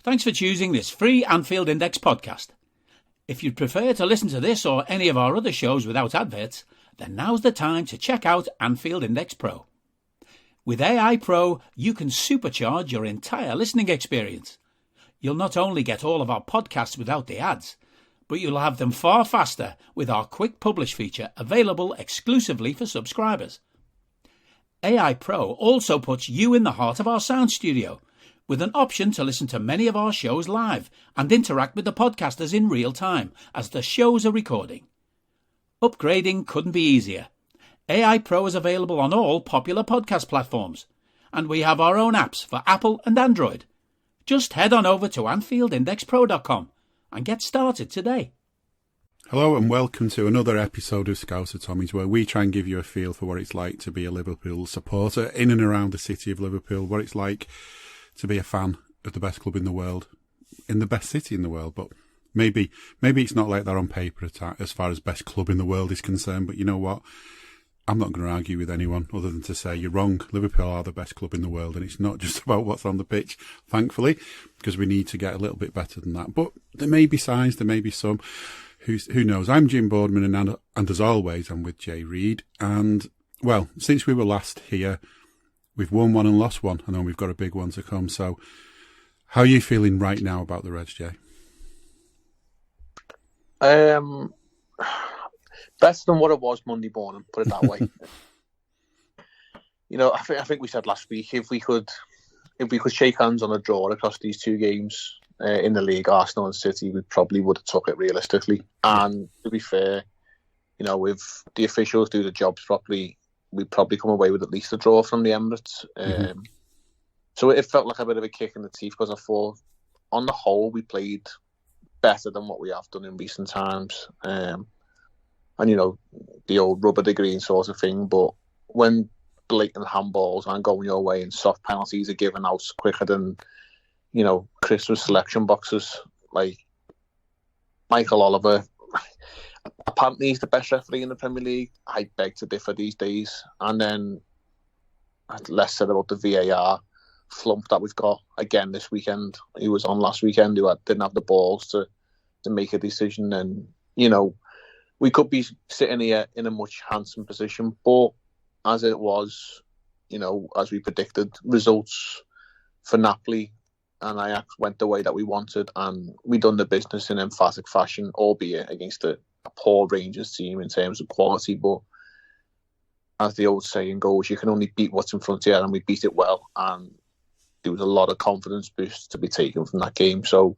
Thanks for choosing this free Anfield Index podcast. If you'd prefer to listen to this or any of our other shows without adverts, then now's the time to check out Anfield Index Pro. With AI Pro, you can supercharge your entire listening experience. You'll not only get all of our podcasts without the ads, but you'll have them far faster with our quick publish feature available exclusively for subscribers. AI Pro also puts you in the heart of our sound studio, with an option to listen to many of our shows live and interact with the podcasters in real time as the shows are recording. Upgrading couldn't be easier. AI Pro is available on all popular podcast platforms, and we have our own apps for Apple and Android. Just head on over to AnfieldIndexPro.com and get started today. Hello and welcome to another episode of Scouser, Tommies, where we try and give you a feel for what it's like to be a Liverpool supporter in and around the city of Liverpool, what it's like to be a fan of the best club in the world, in the best city in the world. But maybe it's not like that on paper as far as best club in the world is concerned. But you know what? I'm not going to argue with anyone other than to say you're wrong. Liverpool are the best club in the world, and it's not just about what's on the pitch, thankfully, because we need to get a little bit better than that. But there may be signs, there may be some. Who knows? I'm Jim Boardman, and as always, I'm with Jay Reid. And, well, since we were last here, we've won one and lost one, and then we've got a big one to come. So, how are you feeling right now about the Reds, Jay? Better than what it was Monday morning, put it that way. You know, I think we said last week if we could shake hands on a draw across these two games in the league, Arsenal and City, we probably would have took it realistically. And to be fair, you know, if the officials do the jobs properly, we'd probably come away with at least a draw from the Emirates. So it felt like a bit of a kick in the teeth because I thought, on the whole, we played better than what we have done in recent times. And, you know, the old rubber the green sort of thing. But when blatant handballs aren't going your way and soft penalties are given out quicker than, you know, Christmas selection boxes, like Michael Oliver, apparently he's the best referee in the Premier League. I beg to differ these days. And then less said about the VAR flump that we've got again this weekend. He was on last weekend, who didn't have the balls to make a decision. And, you know, we could be sitting here in a much handsomer position, but as it was, you know, as we predicted, results for Napoli and Ajax went the way that we wanted, and we done the business in emphatic fashion, albeit against a poor Rangers team in terms of quality. But as the old saying goes, you can only beat what's in front of you, and we beat it well. And there was a lot of confidence boost to be taken from that game. So,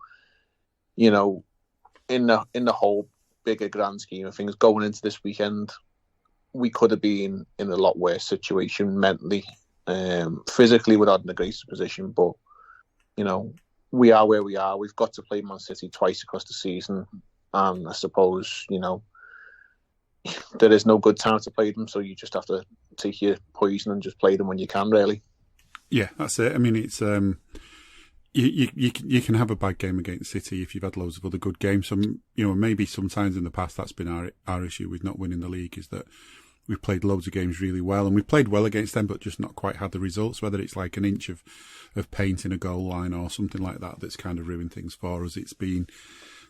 you know, in the whole bigger grand scheme of things, going into this weekend, we could have been in a lot worse situation mentally. Physically, we're not in the greatest position, but, you know, we are where we are. We've got to play Man City twice across the season, and I suppose, you know, there is no good time to play them, so you just have to take your poison and just play them when you can, really. Yeah, that's it. I mean, it's you can have a bad game against City if you've had loads of other good games. Some, you know, maybe sometimes in the past that's been our issue with not winning the league, is that we've played loads of games really well, and we've played well against them, but just not quite had the results. Whether it's like an inch of paint in a goal line or something like that that's kind of ruined things for us. It's been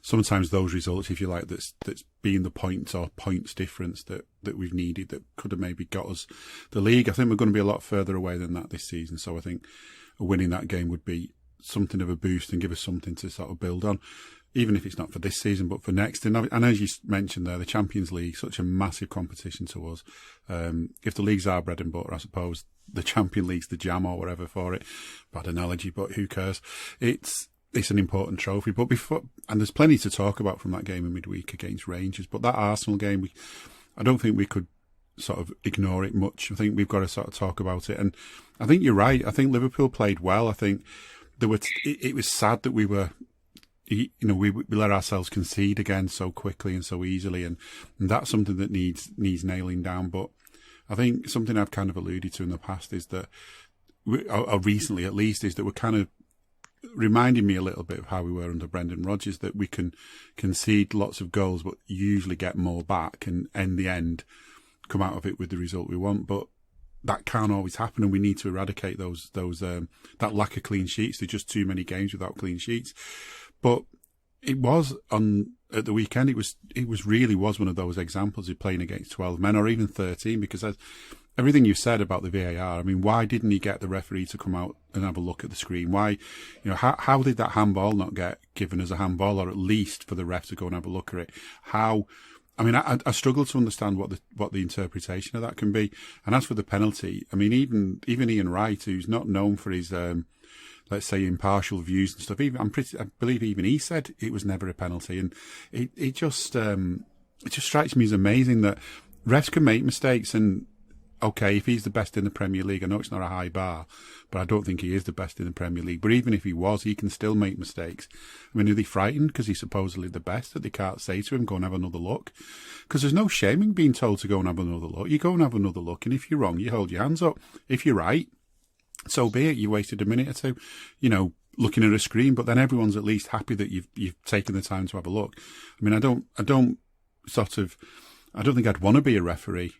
sometimes those results, if you like, that's been the points or points difference that we've needed that could have maybe got us the league. I think we're going to be a lot further away than that this season, so I think winning that game would be something of a boost and give us something to sort of build on, even if it's not for this season but for next. And as you mentioned there, the Champions League, such a massive competition to us. If the league's our bread and butter, I suppose the Champions League's the jam or whatever for it. Bad analogy, but who cares? It's an important trophy. But and there's plenty to talk about from that game in midweek against Rangers. But that Arsenal game, I don't think we could sort of ignore it much. I think we've got to sort of talk about it. And I think you're right. I think Liverpool played well. I think it was sad that we let ourselves concede again so quickly and so easily, and that's something that needs nailing down. But I think something I've kind of alluded to in the past is that, or recently at least, is that we're kind of reminding me a little bit of how we were under Brendan Rodgers, that we can concede lots of goals but usually get more back and in the end come out of it with the result we want. But that can't always happen, and we need to eradicate that lack of clean sheets. There's just too many games without clean sheets. But it was at the weekend. It was really one of those examples of playing against 12 men or even 13, because everything you said about the VAR. I mean, why didn't he get the referee to come out and have a look at the screen? Why, how did that handball not get given as a handball, or at least for the ref to go and have a look at it? How? I mean, I struggle to understand what the interpretation of that can be. And as for the penalty, I mean, even Ian Wright, who's not known for his, let's say, impartial views and stuff, I believe even he said it was never a penalty. And it just strikes me as amazing that refs can make mistakes. And okay, if he's the best in the Premier League, I know it's not a high bar, but I don't think he is the best in the Premier League. But even if he was, he can still make mistakes. I mean, are they frightened because he's supposedly the best that they can't say to him, go and have another look? Because there's no shame in being told to go and have another look. You go and have another look, and if you're wrong, you hold your hands up. If you're right, so be it. You wasted a minute or two, looking at a screen, but then everyone's at least happy that you've taken the time to have a look. I mean, I don't think I'd want to be a referee.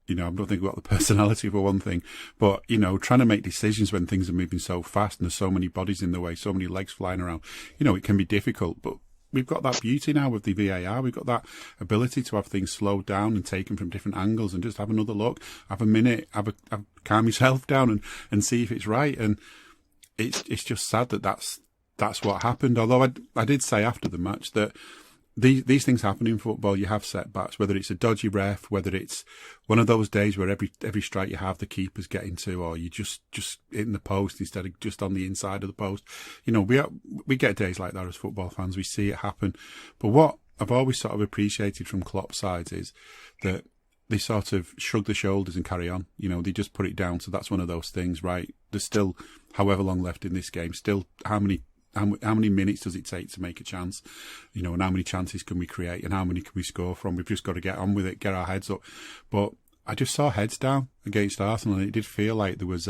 I don't think I've got the personality for one thing, but, trying to make decisions when things are moving so fast and there's so many bodies in the way, so many legs flying around, it can be difficult. But we've got that beauty now with the VAR. We've got that ability to have things slowed down and taken from different angles and just have another look, have a minute, calm yourself down and see if it's right. And it's just sad that that's what happened. Although I did say after the match that these things happen in football. You have setbacks, whether it's a dodgy ref, whether it's one of those days where every strike you have, the keeper's getting to, or you just hitting the post instead of just on the inside of the post. We get days like that as football fans. We see it happen. But what I've always sort of appreciated from Klopp's side is that they sort of shrug the shoulders and carry on. They just put it down. So that's one of those things, right? There's still however long left in this game. Still, how many minutes does it take to make a chance? And how many chances can we create and how many can we score from? We've just got to get on with it, get our heads up. But I just saw heads down against Arsenal, and it did feel like there was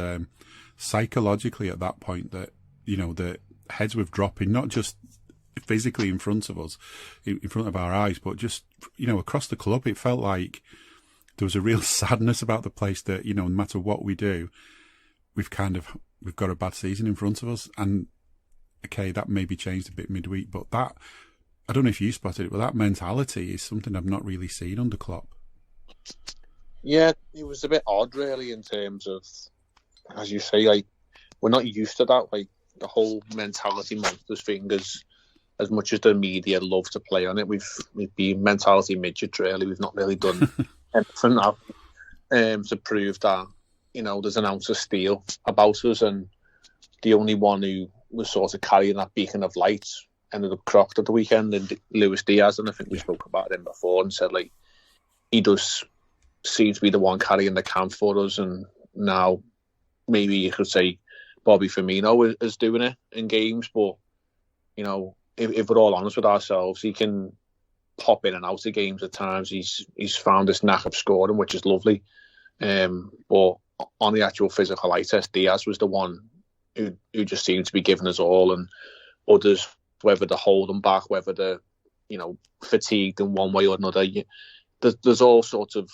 psychologically at that point that, the heads were dropping, not just physically in front of us, in front of our eyes, but just, across the club. It felt like there was a real sadness about the place that, no matter what we do, we've got a bad season in front of us. And okay, that maybe changed a bit midweek, but that, I don't know if you spotted it, but that mentality is something I've not really seen under Klopp. Yeah, it was a bit odd, really, in terms of, as you say, like, we're not used to that, like, the whole mentality monsters thing, as much as the media love to play on it. We've been mentality midgets, really. We've not really done anything to prove that, there's an ounce of steel about us, and the only one who was sort of carrying that beacon of light ended up crocked at the weekend, and Luis Diaz, and I think we spoke about him before and said, like, he does seem to be the one carrying the camp for us, and now maybe you could say Bobby Firmino is doing it in games, but, if we're all honest with ourselves, he can pop in and out of games at times. He's found this knack of scoring, which is lovely, but on the actual physical eye test, Diaz was the one who just seemed to be giving us all, and others, whether they're holding back, whether they're, fatigued in one way or another. There's all sorts of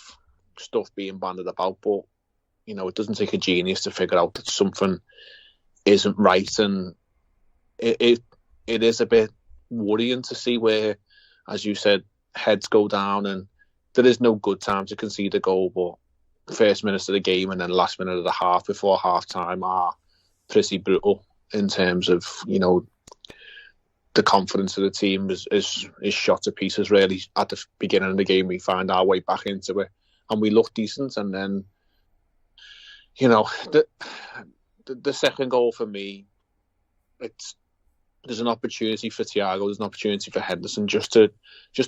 stuff being bandied about, but, it doesn't take a genius to figure out that something isn't right, and it is a bit worrying to see where, as you said, heads go down, and there is no good time to concede a goal, but first minutes of the game and then last minute of the half before half time are pretty brutal in terms of, the confidence of the team is shot to pieces, really. At the beginning of the game, we find our way back into it and we look decent, and then, the second goal for me, there's an opportunity for Thiago, there's an opportunity for Henderson just to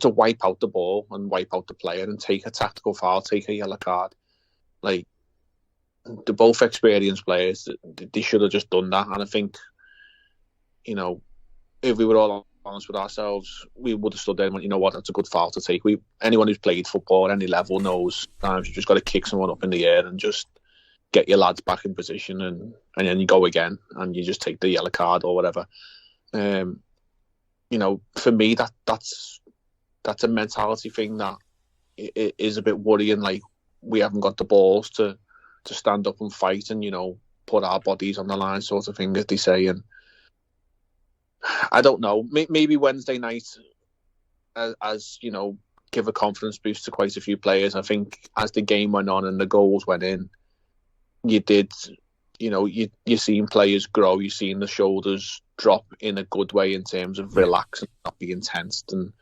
wipe out the ball and wipe out the player and take a tactical foul, take a yellow card. Like, they're both experienced players. They should have just done that. And I think, if we were all honest with ourselves, we would have stood there and went, you know what, that's a good foul to take. Anyone who's played football at any level knows sometimes you just got to kick someone up in the air and just get your lads back in position, and then you go again and you just take the yellow card or whatever. For me, that's a mentality thing that it is a bit worrying. Like, we haven't got the balls to stand up and fight and, put our bodies on the line, sort of thing, as they say. And I don't know, maybe Wednesday night, as give a confidence boost to quite a few players. I think as the game went on and the goals went in, you're seeing players grow, you're seeing the shoulders drop in a good way in terms of relax and not being tensed. And,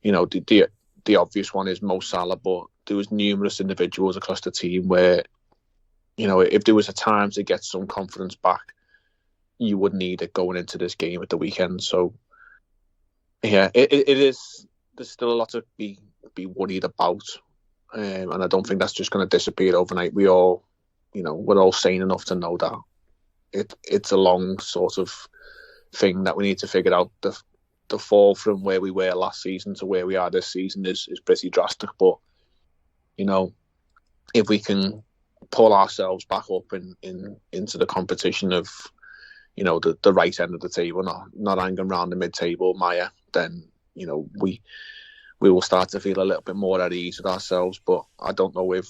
the obvious one is Mo Salah, but there was numerous individuals across the team where, if there was a time to get some confidence back, you would need it going into this game at the weekend. So, yeah, it is. There's still a lot to be worried about, and I don't think that's just going to disappear overnight. We're all sane enough to know that it's a long sort of thing that we need to figure out. The fall from where we were last season to where we are this season is pretty drastic. But if we can pull ourselves back up into the competition of the right end of the table, not hanging around the mid-table mire, then we will start to feel a little bit more at ease with ourselves. But I don't know if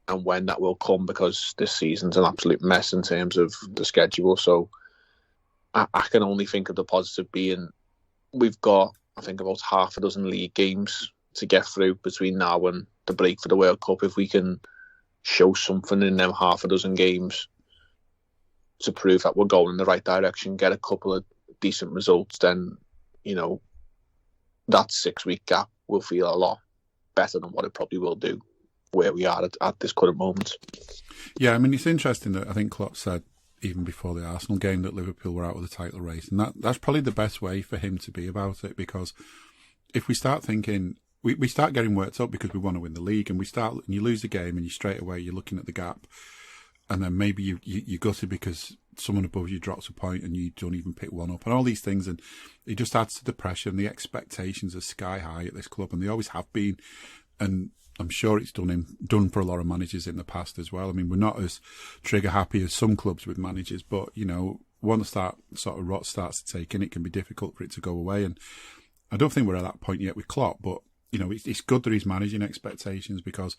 and when that will come, because this season's an absolute mess in terms of the schedule. So I can only think of the positive being we've got, I think, about half a dozen league games to get through between now and the break for the World Cup. If we can show something in them half a dozen games to prove that we're going in the right direction, get a couple of decent results, then, that 6-week gap will feel a lot better than what it probably will do where we are at this current moment. Yeah, I mean, it's interesting that I think Klopp said even before the Arsenal game that Liverpool were out of the title race, and that's probably the best way for him to be about it, because if we start thinking, we start getting worked up because we want to win the league, and you lose the game and you straight away you're looking at the gap, and then maybe you gutted because someone above you drops a point and you don't even pick one up, and all these things, and it just adds to the pressure, and the expectations are sky high at this club, and they always have been, and I'm sure it's done for a lot of managers in the past as well. I mean, we're not as trigger happy as some clubs with managers, but once that sort of rot starts to take in, it can be difficult for it to go away. And I don't think we're at that point yet with Klopp, but it's good that he's managing expectations, because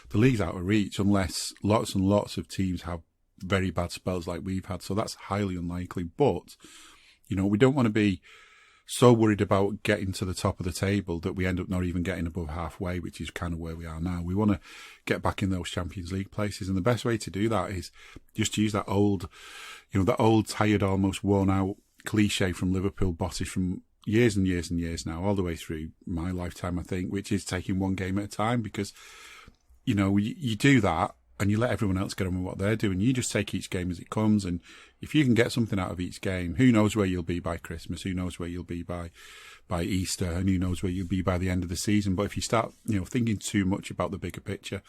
the league's out of reach unless lots and lots of teams have very bad spells like we've had. So that's highly unlikely. But we don't want to be so worried about getting to the top of the table that we end up not even getting above halfway, which is kind of where we are now. We want to get back in those Champions League places, and the best way to do that is just to use that old, that old tired, almost worn out cliche from Liverpool bosses from years and years and years now, all the way through my lifetime, I think, which is taking one game at a time, because you do that and you let everyone else get on with what they're doing. You just take each game as it comes, and if you can get something out of each game, who knows where you'll be by Christmas, who knows where you'll be by Easter, and who knows where you'll be by the end of the season. But if you start, thinking too much about the bigger picture,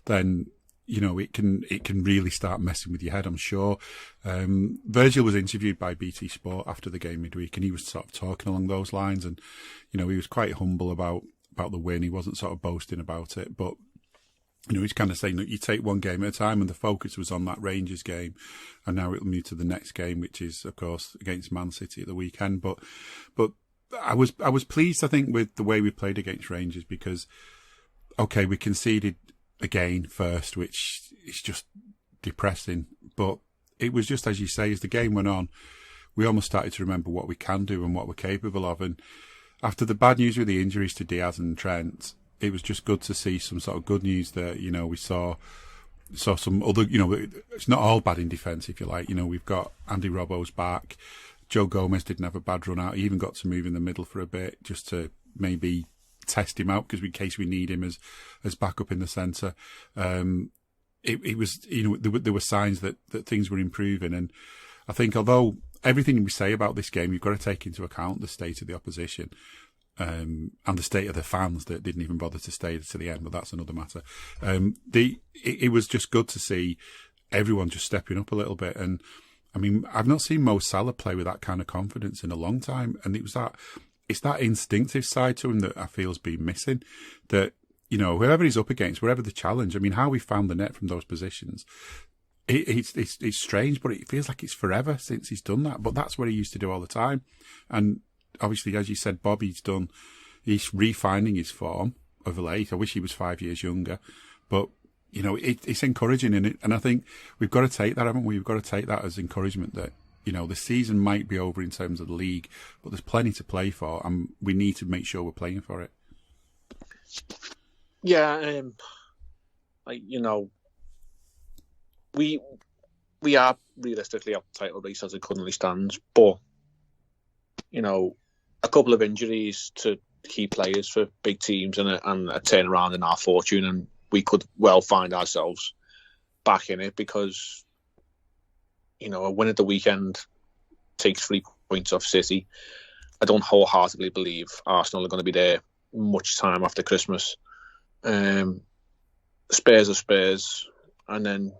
then, it can really start messing with your head, I'm sure. Virgil was interviewed by BT Sport after the game midweek, and he was sort of talking along those lines, and, he was quite humble about the win. He wasn't sort of boasting about it, but he's kind of saying that you take one game at a time, and the focus was on that Rangers game, and now it'll move to the next game, which is, of course, against Man City at the weekend. But I was pleased, I think, with the way we played against Rangers, because, okay, we conceded again first, which is just depressing. But it was just, as you say, as the game went on, we almost started to remember what we can do and what we're capable of. And after the bad news with the injuries to Diaz and Trent, it was just good to see some sort of good news that, we saw some other, it's not all bad in defence, if you like. We've got Andy Robbo's back. Joe Gomez didn't have a bad run out. He even got to move in the middle for a bit just to maybe test him out, because in case we need him as backup in the centre. It was, there were signs that things were improving. And I think although everything we say about this game, you've got to take into account the state of the opposition. And the state of the fans that didn't even bother to stay to the end, but that's another matter. It was just good to see everyone just stepping up a little bit. And I mean, I've not seen Mo Salah play with that kind of confidence in a long time. And it's that instinctive side to him that I feel has been missing. That, whoever he's up against, wherever the challenge, I mean, how we found the net from those positions, it's strange, but it feels like it's forever since he's done that. But that's what he used to do all the time. And obviously, as you said, Bob, he's refining his form of late. I wish he was 5 years younger, but it's encouraging, and I think we've got to take that, haven't we? We've got to take that as encouragement that, the season might be over in terms of the league, but there's plenty to play for, and we need to make sure we're playing for it. Yeah, we are realistically out the title race as it currently stands, but a couple of injuries to key players for big teams and a turnaround in our fortune, and we could well find ourselves back in it, because a win at the weekend takes 3 points off City. I don't wholeheartedly believe Arsenal are going to be there much time after Christmas. Spurs are Spurs, and then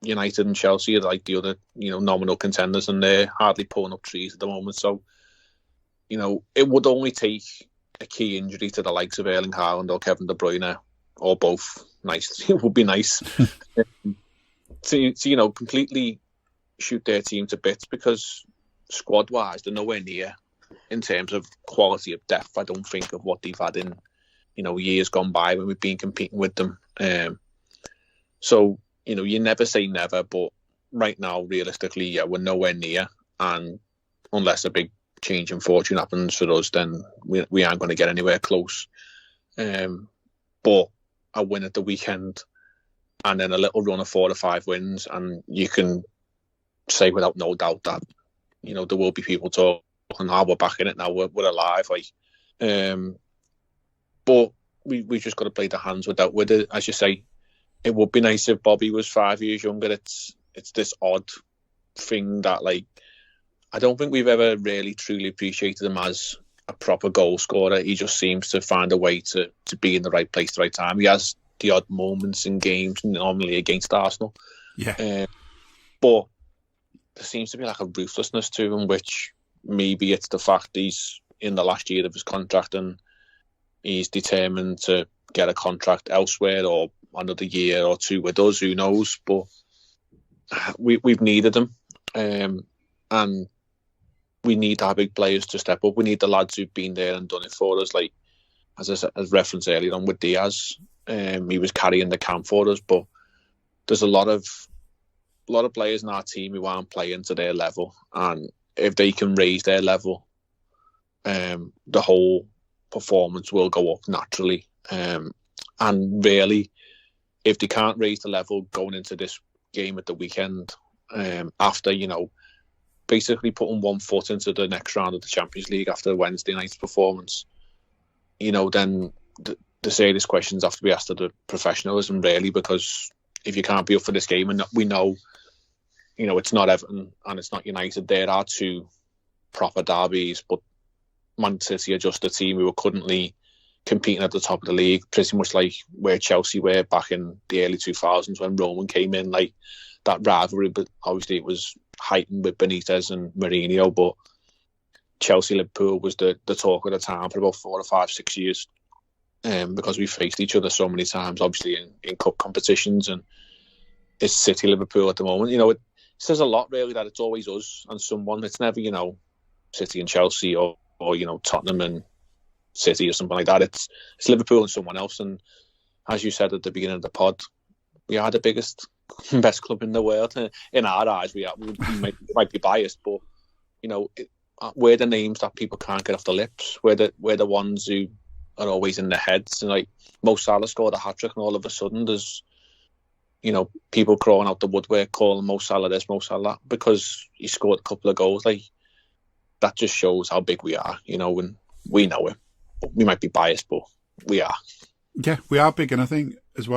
United and Chelsea are like the other, nominal contenders, and they're hardly pulling up trees at the moment. So, it would only take a key injury to the likes of Erling Haaland or Kevin De Bruyne, or both. Nice, it would be nice to completely shoot their team to bits, because squad-wise, they're nowhere near in terms of quality of depth. I don't think of what they've had in years gone by when we've been competing with them. So you never say never, but right now, realistically, yeah, we're nowhere near, and unless a big change in fortune happens for us, then we aren't going to get anywhere close. But a win at the weekend, and then a little run of 4 or 5 wins, and you can say without no doubt that there will be people talking, we're back in it now, we're alive, but we just got to play the hands with it. As you say, it would be nice if Bobby was 5 years younger. It's this odd thing that, I don't think we've ever really truly appreciated him as a proper goal scorer. He just seems to find a way to be in the right place at the right time. He has the odd moments in games, normally against Arsenal. Yeah. But there seems to be a ruthlessness to him, which maybe it's the fact he's in the last year of his contract and he's determined to get a contract elsewhere or another year or 2 with us, who knows. But we've needed him, and we need our big players to step up. We need the lads who've been there and done it for us, as referenced earlier on with Diaz. He was carrying the camp for us, but there's a lot of players in our team who aren't playing to their level, and if they can raise their level, the whole performance will go up naturally. And really, if they can't raise the level going into this game at the weekend, after basically putting 1 foot into the next round of the Champions League after Wednesday night's performance, then the serious questions have to be asked of the professionalism, really, because if you can't be up for this game, and we know, it's not Everton and it's not United, there are 2 proper derbies, but Man City are just a team who are currently competing at the top of the league, pretty much like where Chelsea were back in the early 2000s when Roman came in, that rivalry. But obviously it was heightened with Benitez and Mourinho, but Chelsea-Liverpool was the talk of the town for about 4 or 5, 6 years, because we faced each other so many times, obviously in cup competitions, and it's City-Liverpool at the moment. It says a lot, really, that it's always us and someone. It's never, City and Chelsea or Tottenham and City or something like that. It's Liverpool and someone else. And as you said at the beginning of the pod, we are the biggest, best club in the world. In our eyes, we might be biased, but we're the names that people can't get off the lips. We're the ones who are always in their heads. And Mo Salah scored a hat-trick, and all of a sudden there's people crawling out the woodwork calling Mo Salah this, Mo Salah that, because he scored a couple of goals. That just shows how big we are, and we know it. We might be biased, but we are. Yeah, we are big, and I think there's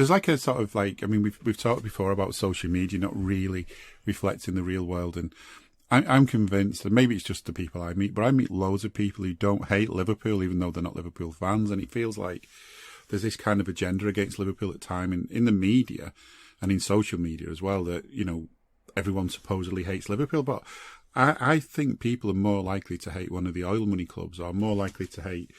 a sort of we've talked before about social media not really reflecting the real world, and I'm convinced, and maybe it's just the people I meet, but I meet loads of people who don't hate Liverpool, even though they're not Liverpool fans, and it feels like there's this kind of agenda against Liverpool at time in the media and in social media as well, that everyone supposedly hates Liverpool, but I think people are more likely to hate one of the oil money clubs, or more likely to hate,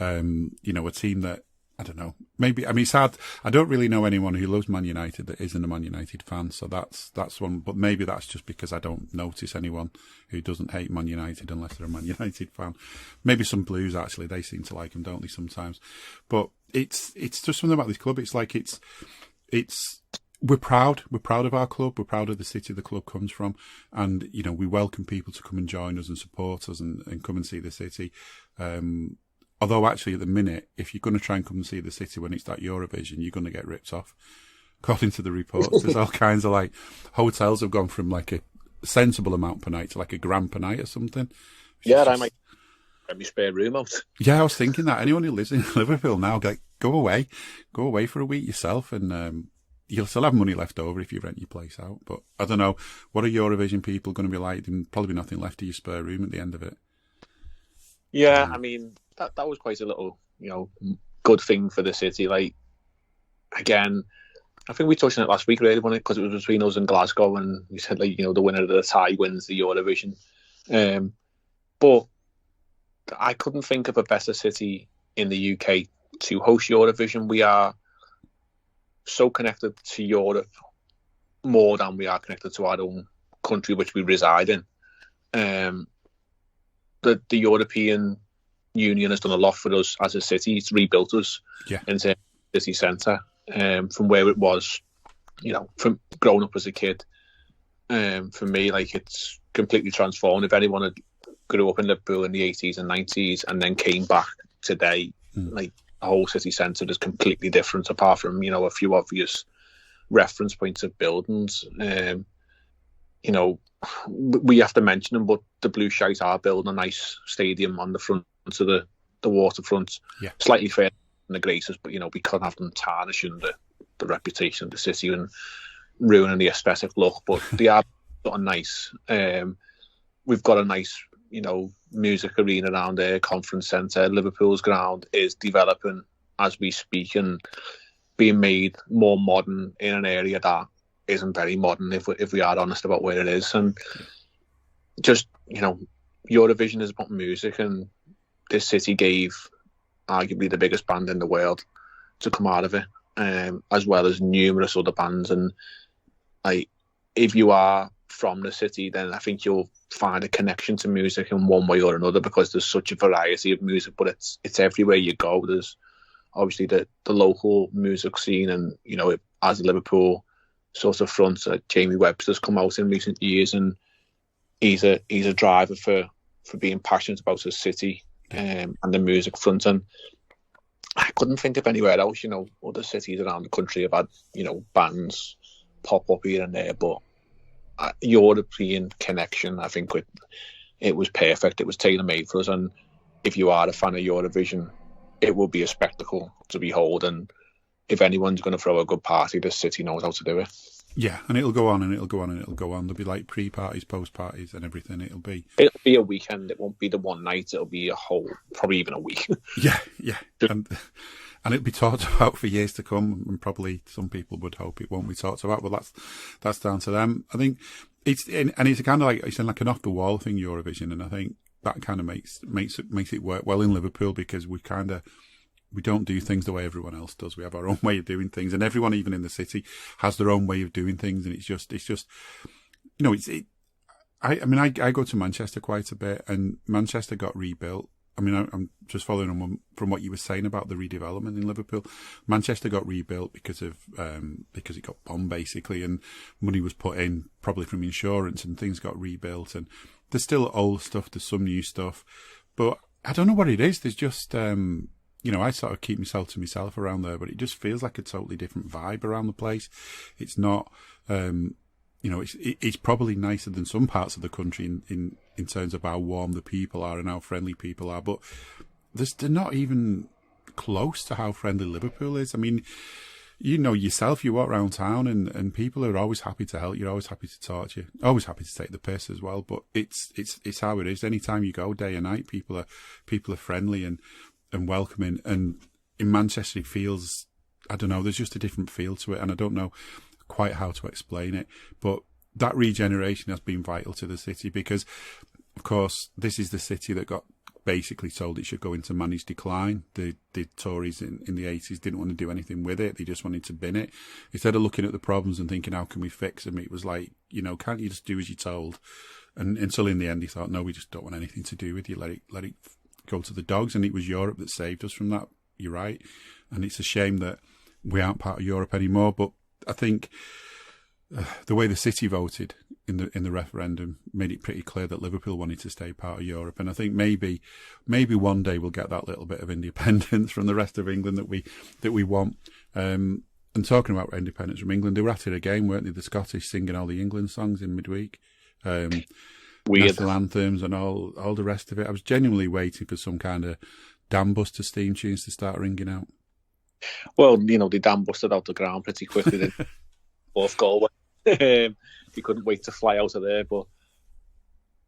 a team that, I don't know, maybe, it's hard. I don't really know anyone who loves Man United that isn't a Man United fan. So that's one, but maybe that's just because I don't notice anyone who doesn't hate Man United unless they're a Man United fan. Maybe some Blues, actually, they seem to like them, don't they, sometimes? But it's just something about this club. It's like we're proud of our club. We're proud of the city the club comes from, and we welcome people to come and join us and support us and come and see the city. Although actually at the minute, if you're going to try and come and see the city when it's that Eurovision, you're going to get ripped off. According to the reports, there's all kinds of hotels have gone from a sensible amount per night to a grand per night or something. I might get my spare room out. Yeah, I was thinking that anyone who lives in Liverpool now, go away for a week yourself, and you'll still have money left over if you rent your place out. But I don't know, what are Eurovision people going to be like? There's probably nothing left of your spare room at the end of it. Yeah, I mean that was quite a little good thing for the city. Again, I think we touched on it last week, really, because it was between us and Glasgow, and we said the winner of the tie wins the Eurovision. But I couldn't think of a better city in the UK to host Eurovision. We are so connected to Europe more than we are connected to our own country, which we reside in. The European Union has done a lot for us as a city. It's rebuilt us into a city centre. From where it was, from growing up as a kid, for me, it's completely transformed. If anyone had grew up in Liverpool in the 80s and 90s and then came back today, the whole city centre is completely different, apart from, a few obvious reference points of buildings. We have to mention them, but the Blue Shite are building a nice stadium on the front of the waterfront, slightly further the Graces, but we can't have them tarnishing the reputation of the city and ruining the aesthetic look. But they are sort of nice. We've got a nice, music arena around there, conference centre. Liverpool's ground is developing as we speak and being made more modern in an area that isn't very modern, if we are honest about where it is. And just, Eurovision is about music, and this city gave arguably the biggest band in the world to come out of it, as well as numerous other bands. And if you are from the city, then I think you'll find a connection to music in one way or another, because there's such a variety of music, but it's everywhere you go. There's obviously the local music scene, and as Liverpool sort of front, Jamie Webster's come out in recent years, and he's a driver for being passionate about his city. And the music front, and I couldn't think of anywhere else. Other cities around the country have had bands pop up here and there, but European connection, I think it was perfect. It was tailor made for us, and if you are a fan of Eurovision, it will be a spectacle to behold. And if anyone's going to throw a good party, this city knows how to do it. Yeah, and it'll go on and it'll go on and it'll go on. There'll be pre-parties, post-parties and everything. It'll be a weekend. It won't be the one night. It'll be a whole, probably even a week. Yeah. And it'll be talked about for years to come, and probably some people would hope it won't be talked about, but that's down to them. I think it's a kind of it's like an off-the-wall thing, Eurovision, and I think that kind of makes it work well in Liverpool, because we don't do things the way everyone else does. We have our own way of doing things, and everyone, even in the city, has their own way of doing things. And it's just, I go to Manchester quite a bit, and Manchester got rebuilt. I mean, I'm just following on from what you were saying about the redevelopment in Liverpool. Manchester got rebuilt because it got bombed, basically, and money was put in, probably from insurance, and things got rebuilt. And there's still old stuff, there's some new stuff, but I don't know what it is. There's just, I sort of keep myself to myself around there, but it just feels like a totally different vibe around the place. It's not, it's probably nicer than some parts of the country in terms of how warm the people are and how friendly people are, but they're not even close to how friendly Liverpool is. I mean, yourself, you walk around town and people are always happy to help. You're always happy to talk to you, always happy to take the piss as well. But it's how it is. Anytime you go, day and night, people are friendly and welcoming. And in Manchester, it feels, I don't know, there's just a different feel to it, and I don't know quite how to explain it. But that regeneration has been vital to the city, because, of course, this is the city that got basically told it should go into managed decline. The Tories in the 80s didn't want to do anything with it. They just wanted to bin it. Instead of looking at the problems and thinking, how can we fix them? It was like, can't you just do as you're told? And until in the end, he thought, no, we just don't want anything to do with you. Let it go to the dogs. And it was Europe that saved us from that you're right. And it's a shame that we aren't part of Europe anymore. But I think the way the city voted in the referendum made it pretty clear that Liverpool wanted to stay part of Europe. And I think maybe one day we'll get that little bit of independence from the rest of England that we want. And talking about independence from England, they were at it again, weren't they? The Scottish singing all the England songs in midweek. Weird. National anthems and all the rest of it. I was genuinely waiting for some kind of dam buster steam tunes to start ringing out. Well, they dam busted out the ground pretty quickly. Then fourth goal. They couldn't wait to fly out of there, but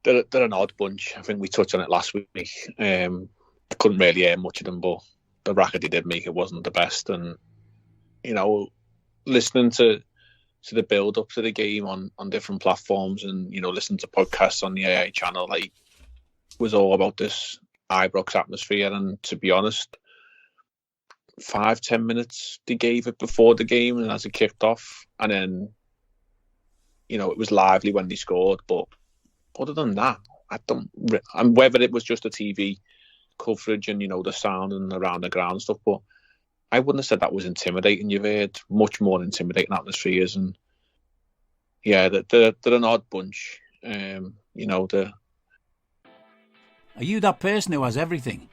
they're an odd bunch. I think we touched on it last week. I couldn't really hear much of them, but the racket they did make, it wasn't the best. And listening to the build up to the game on different platforms, and listening to podcasts on the AI channel, was all about this Ibrox atmosphere. And to be honest, 5-10 minutes they gave it before the game, and as it kicked off, and then it was lively when they scored. But other than that, and whether it was just the TV coverage and the sound and around the ground stuff, but I wouldn't have said that was intimidating. You've heard much more intimidating atmospheres, and yeah, they're an odd bunch. Are you that person who has everything?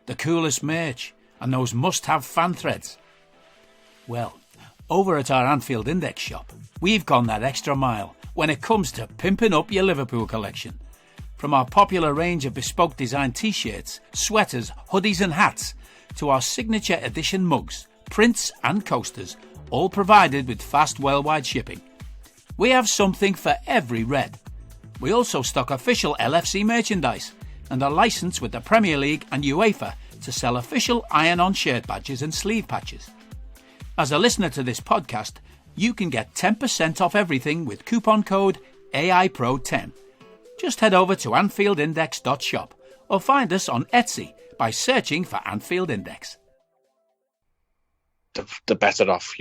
The coolest merch and those must-have fan threads? Well, over at our Anfield Index shop, we've gone that extra mile when it comes to pimping up your Liverpool collection. From our popular range of bespoke design t-shirts, sweaters, hoodies and hats, to our signature edition mugs, prints and coasters, all provided with fast worldwide shipping. We have something for every red. We also stock official LFC merchandise and are licensed with the Premier League and UEFA to sell official iron-on shirt badges and sleeve patches. As a listener to this podcast, you can get 10% off everything with coupon code AIPRO10. Just head over to AnfieldIndex.shop or find us on Etsy by searching for Anfield Index. They're better off,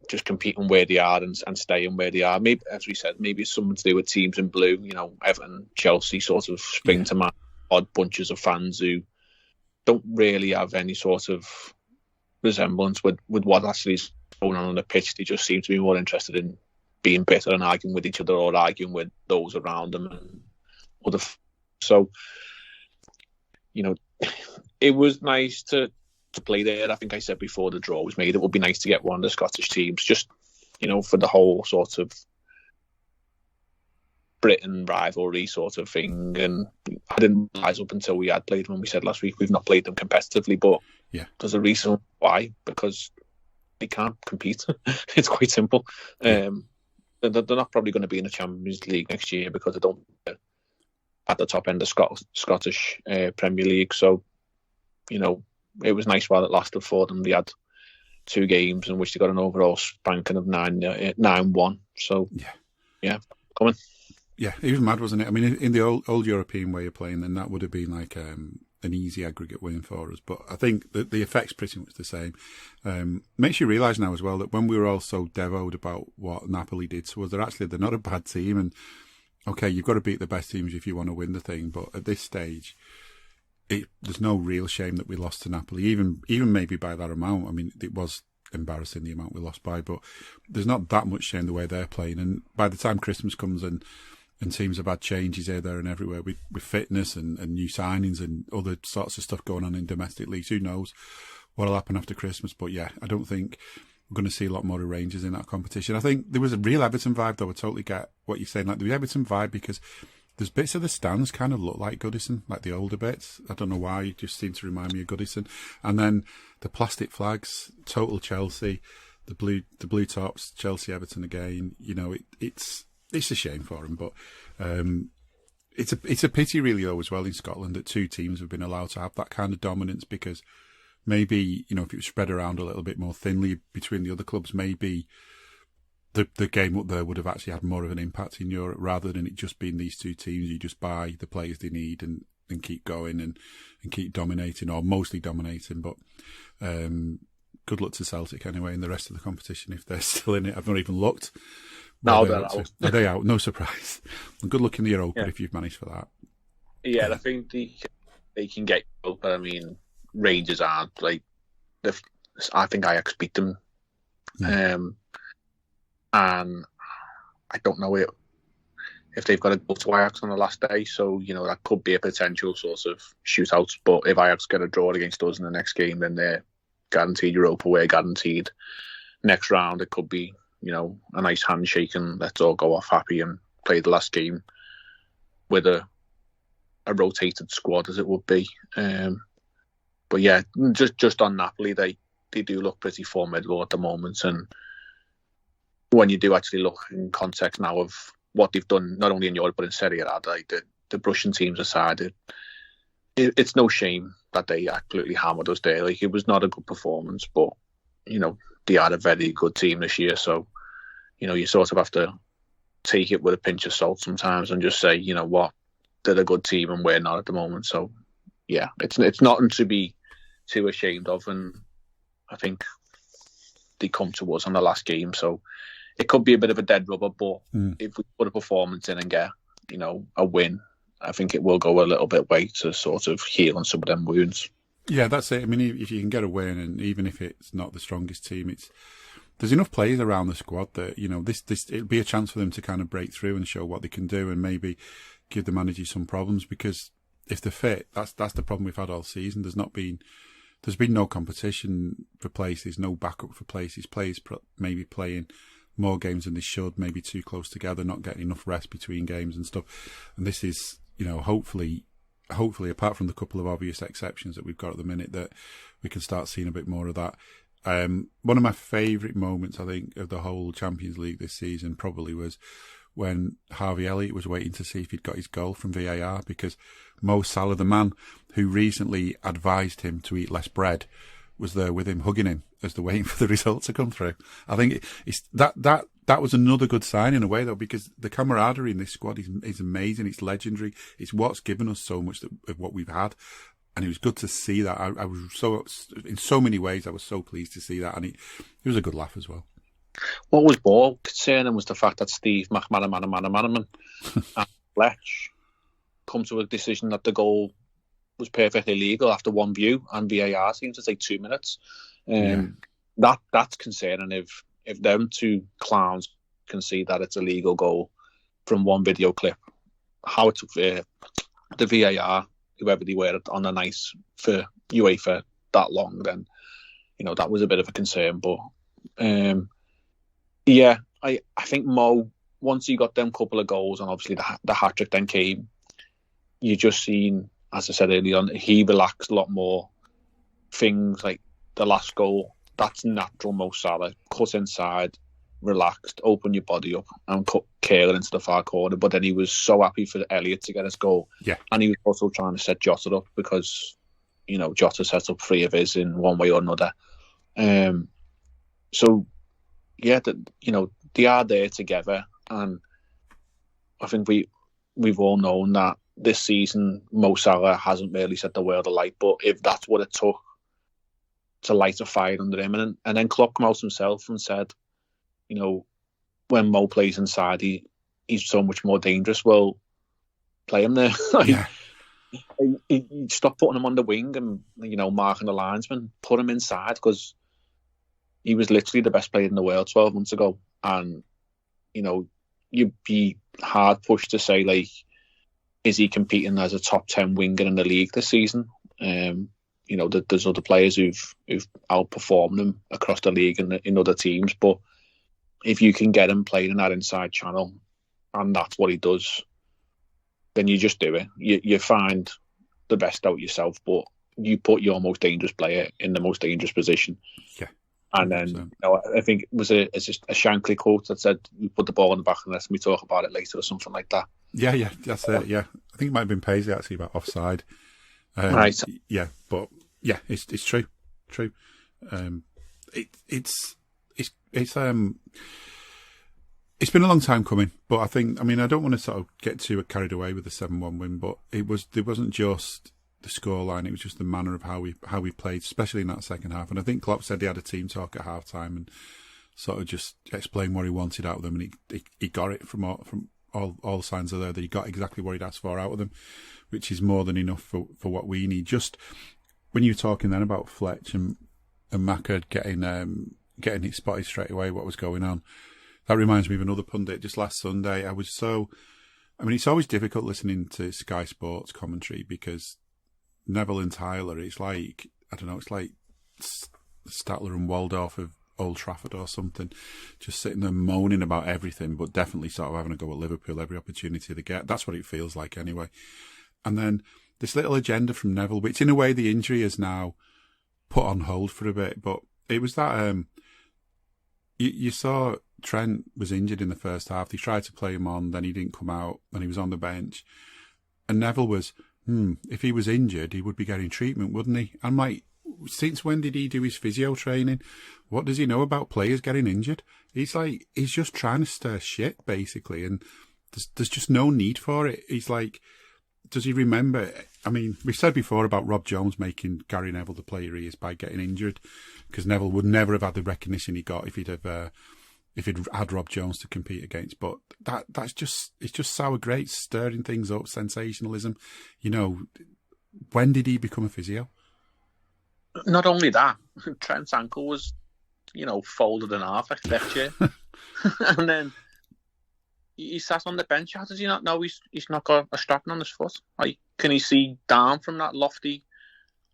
just competing where they are and staying where they are. Maybe, as we said, maybe it's something to do with teams in blue. Everton, Chelsea sort of spring to mind, odd bunches of fans who don't really have any sort of resemblance with what actually is going on the pitch. They just seem to be more interested in being bitter and arguing with each other or arguing with those around them and other. So, it was nice to play there. I think I said before the draw was made, it would be nice to get one of the Scottish teams, just for the whole sort of Britain rivalry sort of thing. And I didn't realise up until we had played them, when we said last week we've not played them competitively, but there's a reason why, because they can't compete. It's quite simple. They're not probably going to be in the Champions League next year because they don't at the top end of Scottish Premier League. So it was nice while it lasted for them. They had 2 games in which they got an overall spanking of 9-1. So yeah, coming. Yeah, it was mad, wasn't it? I mean, in the old European way of playing, then that would have been like an easy aggregate win for us. But I think that the effect's pretty much the same. Makes you realise now as well that when we were all so devoted about what Napoli did to us, they're not a bad team. And okay, you've got to beat the best teams if you want to win the thing. But at this stage, there's no real shame that we lost to Napoli, even maybe by that amount. I mean, it was embarrassing the amount we lost by, but there's not that much shame the way they're playing. And by the time Christmas comes and teams have had changes here, there and everywhere with fitness and new signings and other sorts of stuff going on in domestic leagues, who knows what'll happen after Christmas. But yeah, I don't think we're going to see a lot more of Rangers in that competition. I think there was a real Everton vibe, though. I totally get what you're saying. Like the Everton vibe, because there's bits of the stands kind of look like Goodison, like the older bits. I don't know why, it just seemed to remind me of Goodison. And then the plastic flags, total Chelsea, the blue tops, Chelsea, Everton again. It's a shame for them, but it's a pity really though as well in Scotland that 2 teams have been allowed to have that kind of dominance, because maybe, if it was spread around a little bit more thinly between the other clubs, maybe the game up there would have actually had more of an impact in Europe, rather than it just being these 2 teams. You just buy the players they need and keep going and keep dominating, or mostly dominating. But good luck to Celtic anyway in the rest of the competition if they're still in it. I've not even looked. No, they're out. Are they out? No surprise. And good luck in the Europa if you've managed for that. Yeah, I think they can get up, but I mean, Rangers aren't I think Ajax beat them, and I don't know if they've got to go to Ajax on the last day, so that could be a potential sort of shootout. But if Ajax get a draw against us in the next game, then they're guaranteed Europa. We're guaranteed next round. It could be a nice handshake and let's all go off happy and play the last game with a rotated squad as it would be. But yeah, just on Napoli, they do look pretty formidable at the moment. And when you do actually look in context now of what they've done, not only in Europe but in Serie A, like the Russian teams aside, it's no shame that they absolutely hammered us there. Like, it was not a good performance, but they are a very good team this year. So you sort of have to take it with a pinch of salt sometimes and just say, what, they're a good team and we're not at the moment. So yeah, it's nothing to be too ashamed of, and I think they come to us on the last game, so it could be a bit of a dead rubber, but if we put a performance in and get a win, I think it will go a little bit way to sort of healing some of them wounds. Yeah, that's it. I mean, if you can get a win, and even if it's not the strongest team, there's enough players around the squad that this it'll be a chance for them to kind of break through and show what they can do, and maybe give the manager some problems, because if they're fit, that's the problem we've had all season. There's been no competition for places, no backup for places. Players maybe playing more games than they should, maybe too close together, not getting enough rest between games and stuff. And this is, hopefully, apart from the couple of obvious exceptions that we've got at the minute, that we can start seeing a bit more of that. One of my favourite moments, I think, of the whole Champions League this season probably was when Harvey Elliott was waiting to see if he'd got his goal from VAR, because Mo Salah, the man who recently advised him to eat less bread, was there with him, hugging him as they're waiting for the result to come through. I think that was another good sign in a way, though, because the camaraderie in this squad is amazing. It's legendary. It's what's given us so much of what we've had. And it was good to see that. I was in so many ways, I was so pleased to see that. And it was a good laugh as well. What was more concerning was the fact that Steve McManaman and Fletch come to a decision that the goal was perfectly legal after one view, and VAR seems to take 2 minutes. That's concerning. If them two clowns can see that it's a legal goal from one video clip, how it took the VAR, whoever they were on the night, for UEFA that long, then that was a bit of a concern. But yeah, I think Mo, once he got them couple of goals, and obviously the hat-trick then came, you just seen, as I said earlier on, he relaxed a lot more. Things like the last goal, that's natural Mo Salah. Cut inside, relaxed, open your body up and cut Kehler into the far corner. But then he was so happy for Elliott to get his goal. Yeah. And he was also trying to set Jota up, because, Jota set up 3 of his in one way or another. So, yeah, they are there together. And I think we've all known that this season Mo Salah hasn't really set the world alight, but if that's what it took to light a fire under him, and then Klopp came out himself and said, when Mo plays inside, he's so much more dangerous. Well, play him there. Yeah. He stop putting him on the wing and marking the linesman. Put him inside, because he was literally the best player in the world 12 months ago. And you'd be hard pushed to say, like, is he competing as a top 10 winger in the league this season? There's other players who've outperformed him across the league and in other teams, but if you can get him playing in that inside channel, and that's what he does, then you just do it. You find the best out yourself, but you put your most dangerous player in the most dangerous position. Yeah. And then I think it was just a Shankly quote that said, "You put the ball in the back and let me talk about it later," or something like that. Yeah, that's it. Yeah, I think it might have been Paisley actually about offside. Right. Yeah, but yeah, it's true. It's been a long time coming, but I don't want to sort of get too carried away with the 7-1 win, but there wasn't just the scoreline, it was just the manner of how we played, especially in that second half. And I think Klopp said he had a team talk at half time and sort of just explained what he wanted out of them, and he got it from all signs are there that he got exactly what he'd asked for out of them, which is more than enough for what we need. Just when you were talking then about Fletch and Maka getting it spotted straight away what was going on. That reminds me of another pundit just last Sunday. It's always difficult listening to Sky Sports commentary because Neville and Tyler, it's like, I don't know, it's like Statler and Waldorf of Old Trafford or something, just sitting there moaning about everything, but definitely sort of having a go at Liverpool every opportunity they get. That's what it feels like anyway. And then this little agenda from Neville, which in a way the injury is now put on hold for a bit, but it was that you saw Trent was injured in the first half. They tried to play him on, then he didn't come out, then he was on the bench. And Neville was, if he was injured, he would be getting treatment, wouldn't he? I'm like, since when did he do his physio training? What does he know about players getting injured? He's just trying to stir shit, basically, and there's just no need for it. He's like, does he remember? I mean, we've said before about Rob Jones making Gary Neville the player he is by getting injured, because Neville would never have had the recognition he got if he'd had Rob Jones to compete against. But it's just sour grapes, stirring things up, sensationalism. When did he become a physio? Not only that, Trent's ankle was, folded in half left year. And then he sat on the bench. How does he not know he's not got a strap on his foot? Like, can he see down from that lofty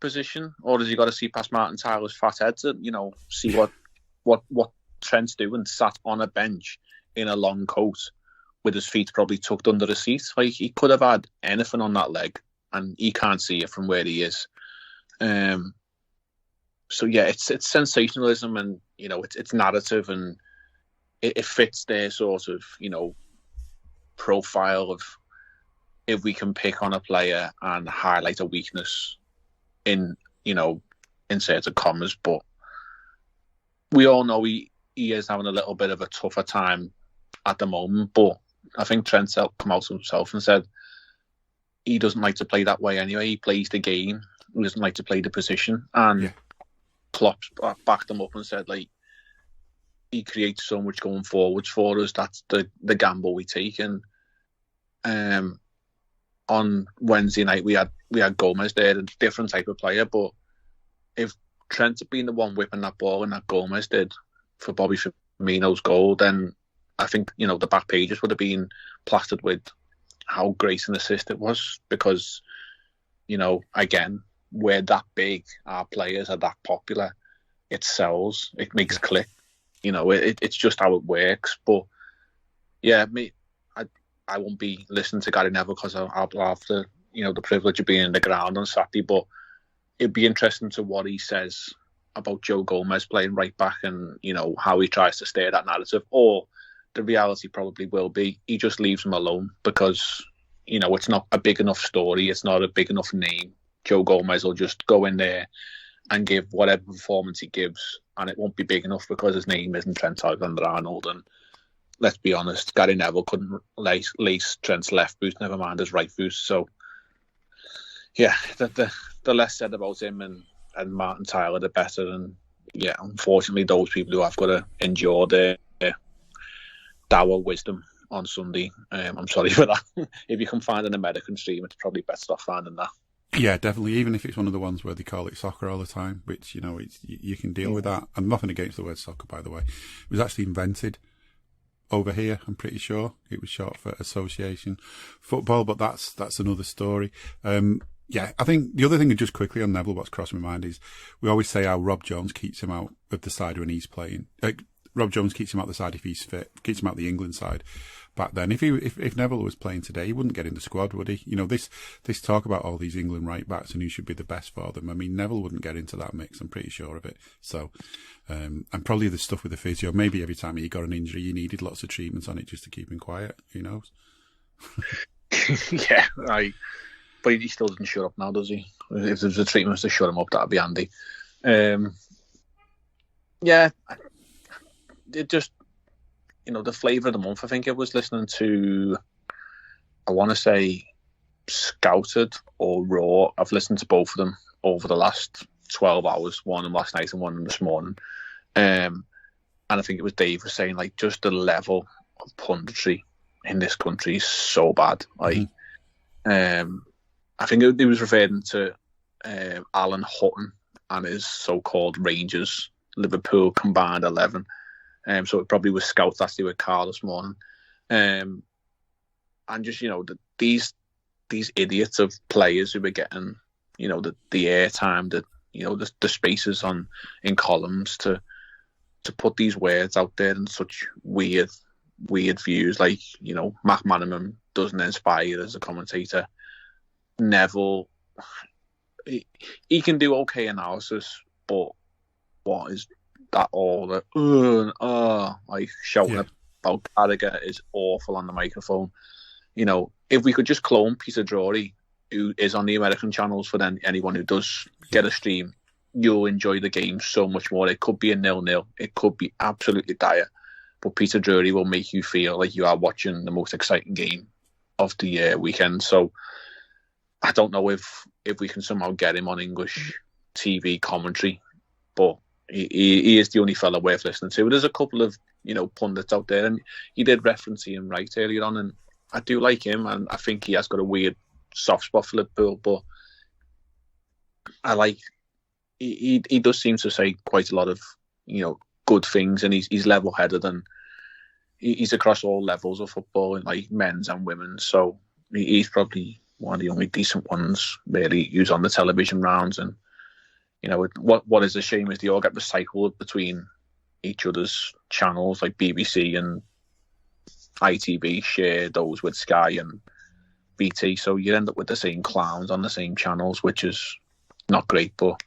position? Or does he got to see past Martin Tyler's fat head to, see what Trent's doing, sat on a bench in a long coat with his feet probably tucked under the seat? Like, he could have had anything on that leg and he can't see it from where he is. So yeah, it's sensationalism and it's narrative, and it fits their sort of profile of, if we can pick on a player and highlight a weakness in inserted commas, but we all know he is having a little bit of a tougher time at the moment. But I think Trent's come out himself and said he doesn't like to play that way anyway. He plays the game. He doesn't like to play the position, and Klopp backed him up and said, like, he creates so much going forwards for us. That's the gamble we take. And on Wednesday night we had Gomez there, a different type of player. But if Trent had been the one whipping that ball and that Gomez did for Bobby Firmino's goal, then I think the back pages would have been plastered with how great an assist it was. Because again, we're that big, our players are that popular, it sells, it makes click. It's just how it works. But yeah, I won't be listening to Gary Neville because I'll have the the privilege of being in the ground on Saturday. But it'd be interesting to what he says about Joe Gomez playing right back, and how he tries to steer that narrative. Or the reality probably will be he just leaves him alone because it's not a big enough story, it's not a big enough name. Joe Gomez will just go in there and give whatever performance he gives, and it won't be big enough because his name isn't Trent Alexander-Arnold. And let's be honest, Gary Neville couldn't lace Trent's left boot, never mind his right boot. So, yeah, the less said about him and Martin Tyler, the better. And, yeah, unfortunately, those people who have got to endure their dour wisdom on Sunday, I'm sorry for that. If you can find an American stream, it's probably better off finding that. Yeah, definitely. Even if it's one of the ones where they call it soccer all the time, which, you can deal with that. And nothing against the word soccer, by the way. It was actually invented over here, I'm pretty sure. It was short for association football, but that's another story. Yeah, I think the other thing, just quickly on Neville, what's crossed my mind is we always say how Rob Jones keeps him out of the side when he's playing. Rob Jones keeps him out the side if he's fit, keeps him out the England side. Back then, if Neville was playing today, he wouldn't get in the squad, would he? This talk about all these England right backs and who should be the best for them. I mean, Neville wouldn't get into that mix. I'm pretty sure of it. So, and probably the stuff with the physio. Maybe every time he got an injury, he needed lots of treatments on it just to keep him quiet. Who knows? Yeah, right. But he still doesn't shut up now, does he? If there's a treatment to shut him up, that'd be handy. Yeah, it just. The flavour of the month, I think it was listening to, I want to say, Scouted or Raw. I've listened to both of them over the last 12 hours, one of them last night and one of them this morning. And I think it was Dave was saying, like, just the level of punditry in this country is so bad. Like, I think he was referring to Alan Hutton and his so-called Rangers, Liverpool combined 11. So it probably was Scouts that's with Carl this morning. And just, these idiots of players who were getting, the airtime, the spaces in columns to put these words out there in such weird views. Like, Mac Manaman doesn't inspire as a commentator. Neville, he can do okay analysis, but what is that all the like shouting about Carragher is awful on the microphone. If we could just clone Peter Drury, who is on the American channels, for anyone who does get a stream, you'll enjoy the game so much more. It could be a 0-0, it could be absolutely dire, but Peter Drury will make you feel like you are watching the most exciting game of the weekend. So I don't know if we can somehow get him on English TV commentary, but he is the only fella worth listening to. There's a couple of pundits out there, and you did reference Ian Wright earlier on, and I do like him, and I think he has got a weird soft spot for Liverpool, but I like he does seem to say quite a lot of good things, and he's level-headed, and he's across all levels of football, and like men's and women's. So he's probably one of the only decent ones really who's on the television rounds. And what is a shame is they all get recycled between each other's channels, like BBC and ITV share those with Sky and BT, so you end up with the same clowns on the same channels, which is not great. But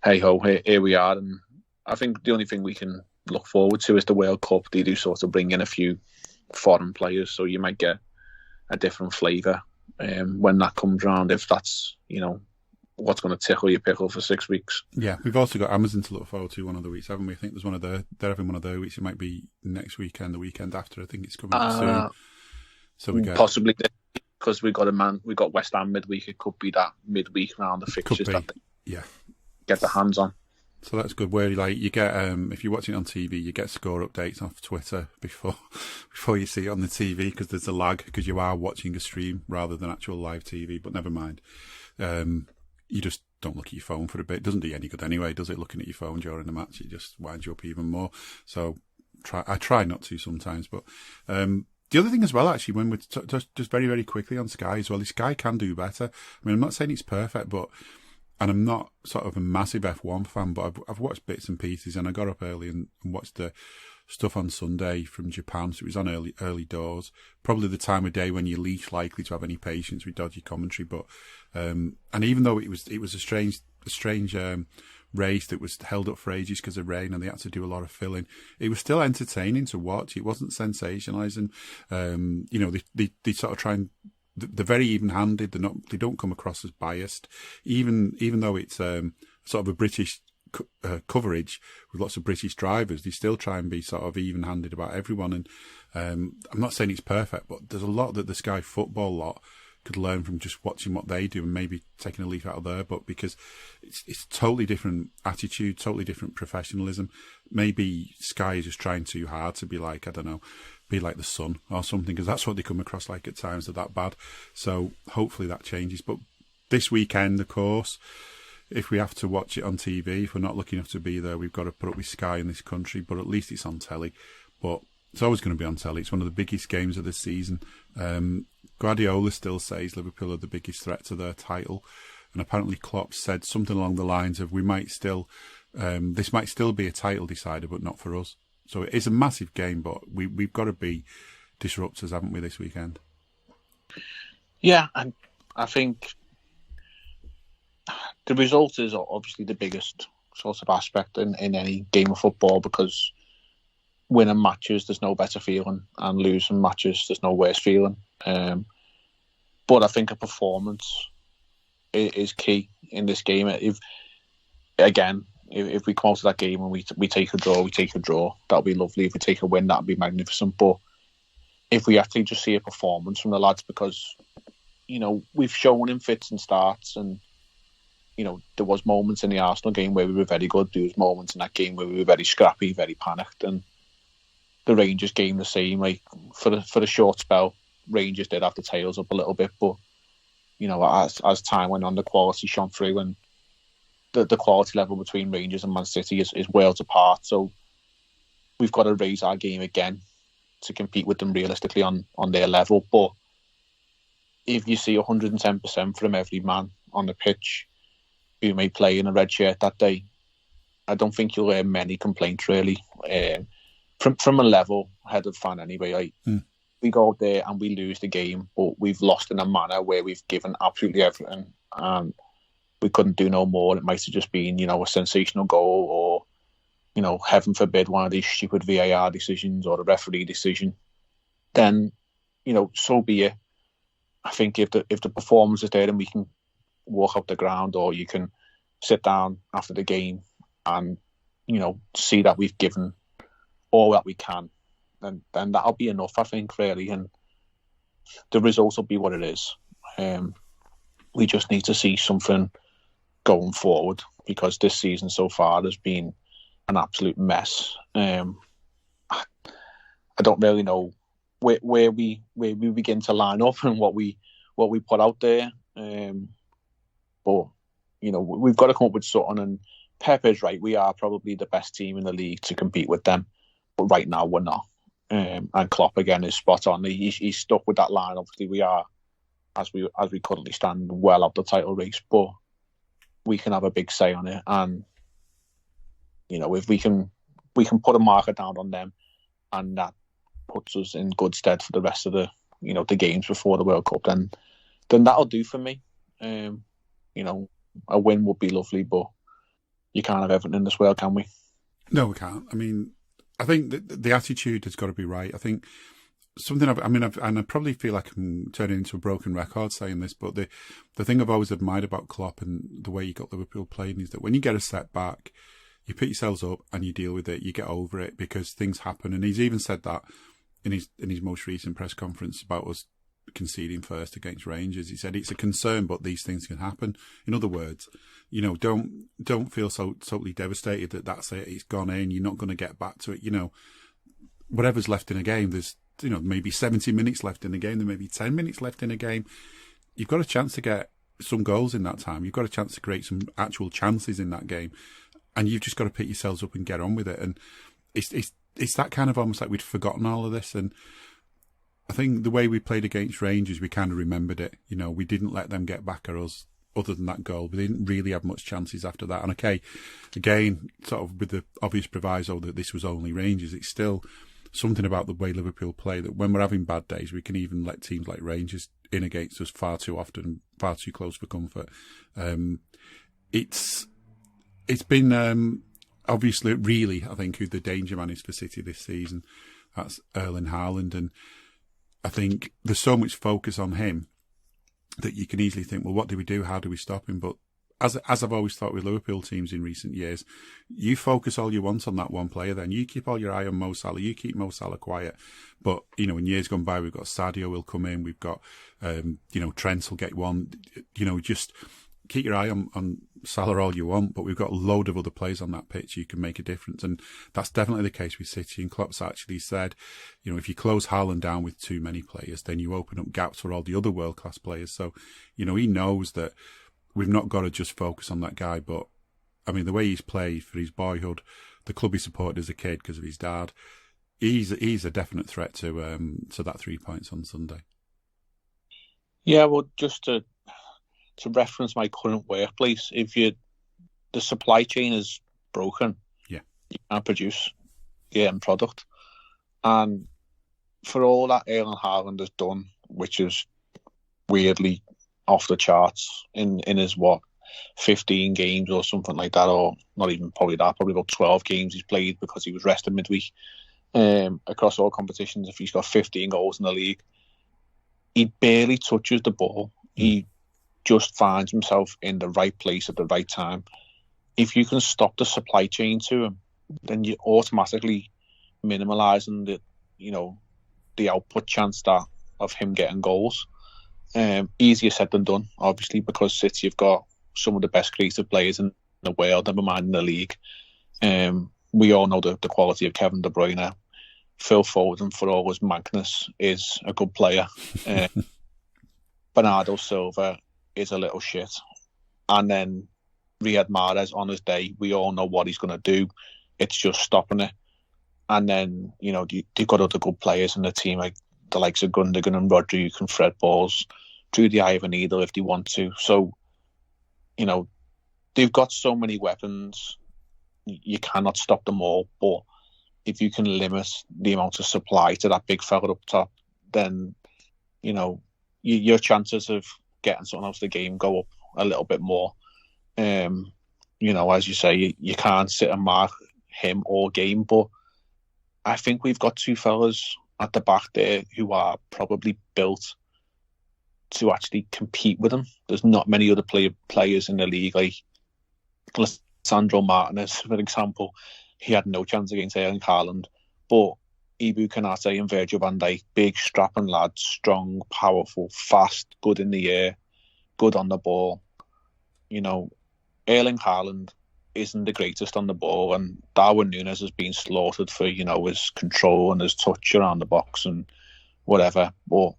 hey ho, here we are, and I think the only thing we can look forward to is the World Cup. They do sort of bring in a few foreign players, so you might get a different flavour when that comes round, if that's what's going to tickle your pickle for 6 weeks. Yeah, we've also got Amazon to look forward to one of the weeks, haven't we? I think there's they're having one of their weeks. It might be next weekend, the weekend after. I think it's coming up soon. So we get possibly, because we got West Ham midweek. It could be that midweek round of fixtures that they get their hands on. So that's good. Where you get if you're watching it on TV, you get score updates off Twitter before you see it on the TV, because there's a lag, because you are watching a stream rather than actual live TV. But never mind. You just don't look at your phone for a bit. It doesn't do you any good anyway, does it? Looking at your phone during the match, it just winds you up even more. So I try not to sometimes. But the other thing as well, actually, when we're just very, very quickly on Sky as well, Sky can do better. I mean, I'm not saying it's perfect, and I'm not sort of a massive F1 fan, but I've watched bits and pieces, and I got up early and watched the stuff on Sunday from Japan, so it was on early doors. Probably the time of day when you're least likely to have any patience with dodgy commentary. But and even though it was a strange race that was held up for ages because of rain, and they had to do a lot of filling, it was still entertaining to watch. It wasn't sensationalising. They sort of try and they're very even-handed. They don't come across as biased, even though it's sort of a British coverage with lots of British drivers. They still try and be sort of even-handed about everyone. And I'm not saying it's perfect, but there's a lot that the Sky Football lot could learn from just watching what they do and maybe taking a leaf out of their book, because it's totally different attitude, totally different professionalism. Maybe Sky is just trying too hard to be like, I don't know, be like the Sun or something, because that's what they come across like at times. They're that bad. So hopefully that changes. But this weekend, of course, if we have to watch it on TV, if we're not lucky enough to be there, we've got to put up with Sky in this country, but at least it's on telly. But it's always going to be on telly. It's one of the biggest games of the season. Guardiola still says Liverpool are the biggest threat to their title, and apparently Klopp said something along the lines of, this might still be a title decider, but not for us. So it is a massive game, but we've got to be disruptors, haven't we, this weekend? Yeah, and I think the result is obviously the biggest sort of aspect in any game of football, because winning matches, there's no better feeling, and losing matches, there's no worse feeling. But I think a performance is key in this game. If we come out of that game and we take a draw, that'll be lovely. If we take a win, that'll be magnificent. But if we actually just see a performance from the lads, because we've shown in fits and starts, and there was moments in the Arsenal game where we were very good. There was moments in that game where we were very scrappy, very panicked, and the Rangers game the same. Like for the short spell, Rangers did have the tails up a little bit, but as time went on, the quality shone through, and the quality level between Rangers and Man City is worlds apart. So we've got to raise our game again to compete with them realistically on their level. But if you see 110% from every man on the pitch who may play in a red shirt that day, I don't think you'll hear many complaints really. From a level-headed fan anyway. We go out there and we lose the game, but we've lost in a manner where we've given absolutely everything and we couldn't do no more. It might have just been, a sensational goal or, heaven forbid, one of these stupid VAR decisions or a referee decision. Then, so be it. I think if the performance is there and we can walk up the ground, or you can sit down after the game and, see that we've given all that we can, then that'll be enough, I think, really. And the results will be what it is. We just need to see something going forward, because this season so far has been an absolute mess. I don't really know where we begin to line up and what we put out there. But we've got to come up with something. And Pep is right. We are probably the best team in the league to compete with them, but right now we're not. And Klopp again is spot on. He's stuck with that line. Obviously, we are, as we currently stand, well up the title race, but we can have a big say on it. And if we can put a marker down on them, and that puts us in good stead for the rest of the the games before the World Cup, then that'll do for me. A win would be lovely, but you can't have everything in this world, can we? No, we can't. I mean, I think the attitude has got to be right. I think something I probably feel like I'm turning into a broken record saying this, but the thing I've always admired about Klopp and the way he got Liverpool playing is that when you get a setback, you pick yourselves up and you deal with it. You get over it, because things happen. And he's even said that in his most recent press conference about us conceding first against Rangers. He said it's a concern, but these things can happen. In other words, don't feel so totally devastated that that's it. It's gone in. You're not going to get back to it. Whatever's left in a game, there's maybe 70 minutes left in a game. There may be 10 minutes left in a game. You've got a chance to get some goals in that time. You've got a chance to create some actual chances in that game, and you've just got to pick yourselves up and get on with it. And it's that kind of almost like we'd forgotten all of this. And I think the way we played against Rangers, we kind of remembered it. We didn't let them get back at us other than that goal. We didn't really have much chances after that. And okay, again, sort of with the obvious proviso that this was only Rangers, it's still something about the way Liverpool play that when we're having bad days, we can even let teams like Rangers in against us far too often, far too close for comfort. It's been obviously really, I think, who the danger man is for City this season. That's Erling Haaland, and I think there's so much focus on him that you can easily think, well, what do we do? How do we stop him? But as I've always thought with Liverpool teams in recent years, you focus all you want on that one player, then you keep all your eye on Mo Salah, you keep Mo Salah quiet. But, in years gone by, we've got Sadio will come in, we've got, Trent will get one, just keep your eye on Salah all you want, but we've got a load of other players on that pitch who can make a difference. And that's definitely the case with City. And Klopp's actually said, if you close Haaland down with too many players, then you open up gaps for all the other world-class players. So, he knows that we've not got to just focus on that guy. But, the way he's played for his boyhood, the club he supported as a kid because of his dad, he's a definite threat to that 3 points on Sunday. Yeah, well, just to reference my current workplace, the supply chain is broken, you can't produce the end product. And for all that Erling Haaland has done, which is weirdly off the charts in his 15 games or something like that, or not even probably about 12 games he's played because he was rested midweek, across all competitions. If he's got 15 goals in the league, he barely touches the ball. He just finds himself in the right place at the right time. If you can stop the supply chain to him, then you're automatically minimalising the output chance of him getting goals. Easier said than done, obviously, because City have got some of the best creative players in the world, never mind in the league. We all know the quality of Kevin De Bruyne. Phil Foden, for all his mankness, is a good player. Bernardo Silva is a little shit. And then Riyad Mahrez on his day, we all know what he's going to do. It's just stopping it. And then, they've got other good players in the team, like the likes of Gundogan and Rodri, who can thread balls through the eye of a needle if they want to. So, they've got so many weapons, you cannot stop them all. But if you can limit the amount of supply to that big fella up top, then, your chances of getting something out of the game go up a little bit more. As you say, you can't sit and mark him all game, but I think we've got two fellas at the back there who are probably built to actually compete with him. There's not many other players in the league, like Lisandro Martinez, for example. He had no chance against Erling Haaland, but Ibu Konate and Virgil van Dijk, big strapping lads, strong, powerful, fast, good in the air, good on the ball. Erling Haaland isn't the greatest on the ball, and Darwin Núñez has been slaughtered for, his control and his touch around the box and whatever. But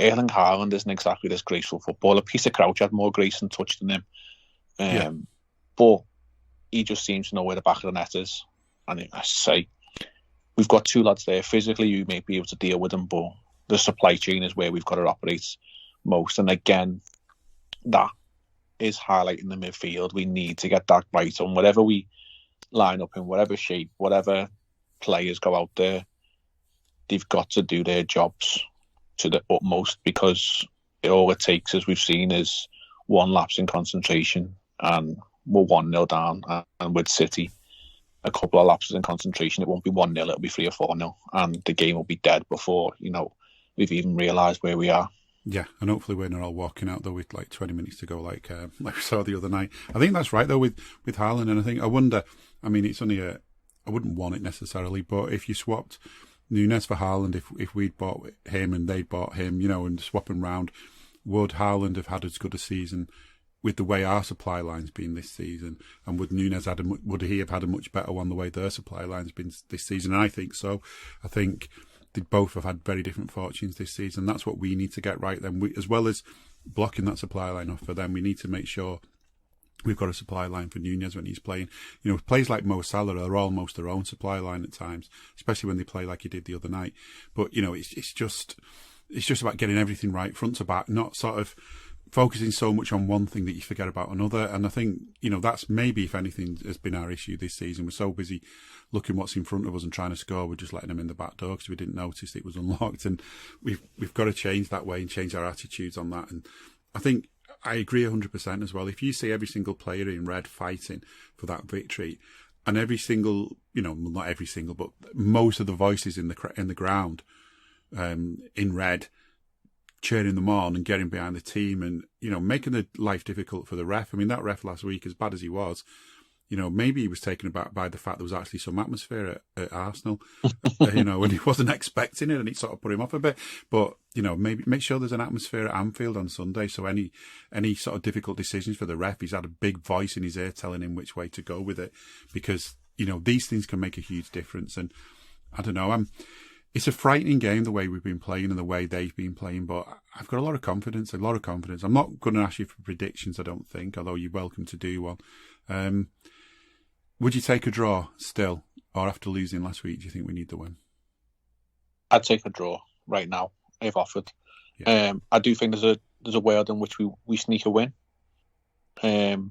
Erling Haaland isn't exactly this graceful footballer. Peter Crouch had more grace and touch than him. But he just seems to know where the back of the net is. And I say, we've got two lads there physically who may be able to deal with them, but the supply chain is where we've got to operate most. And again, that is highlighting the midfield. We need to get that right on whatever we line up in, whatever shape, whatever players go out there. They've got to do their jobs to the utmost, because all it takes, as we've seen, is one lapse in concentration and we're 1-0 down. And with City, a couple of lapses in concentration, it won't be 1-0, it'll be 3 or 4-0, and the game will be dead before we've even realised where we are. Yeah, and hopefully we're not all walking out though with like 20 minutes to go, like we saw the other night. I think that's right though with Haaland, and I wonder. I mean, it's only I wouldn't want it necessarily, but if you swapped Núñez for Haaland, if we'd bought him and they'd bought him, and swapping round, would Haaland have had as good a season with the way our supply line's been this season, and would Núñez would he have had a much better one the way their supply line's been this season? And I think so. I think they both have had very different fortunes this season. That's what we need to get right then. As well as blocking that supply line off for them, we need to make sure we've got a supply line for Núñez when he's playing. Players like Mo Salah are almost their own supply line at times, especially when they play like he did the other night. But, it's just about getting everything right, front to back, not sort of focusing so much on one thing that you forget about another. And I think, that's maybe, if anything, has been our issue this season. We're so busy looking what's in front of us and trying to score, we're just letting them in the back door because we didn't notice it was unlocked. And we've got to change that way and change our attitudes on that. And I think I agree 100% as well. If you see every single player in red fighting for that victory, and every single, not every single, but most of the voices in the ground in red, cheering them on and getting behind the team and, making the life difficult for the ref. I mean, that ref last week, as bad as he was, maybe he was taken aback by the fact there was actually some atmosphere at Arsenal, when he wasn't expecting it, and it sort of put him off a bit. But, maybe make sure there's an atmosphere at Anfield on Sunday. So any sort of difficult decisions for the ref, he's had a big voice in his ear telling him which way to go with it, because, these things can make a huge difference. And I don't know, it's a frightening game, the way we've been playing and the way they've been playing, but I've got a lot of confidence. I'm not going to ask you for predictions, I don't think, although you're welcome to do one. Would you take a draw still, or after losing last week, do you think we need the win? I'd take a draw right now, if offered. Yeah. I do think there's a world in which we sneak a win. If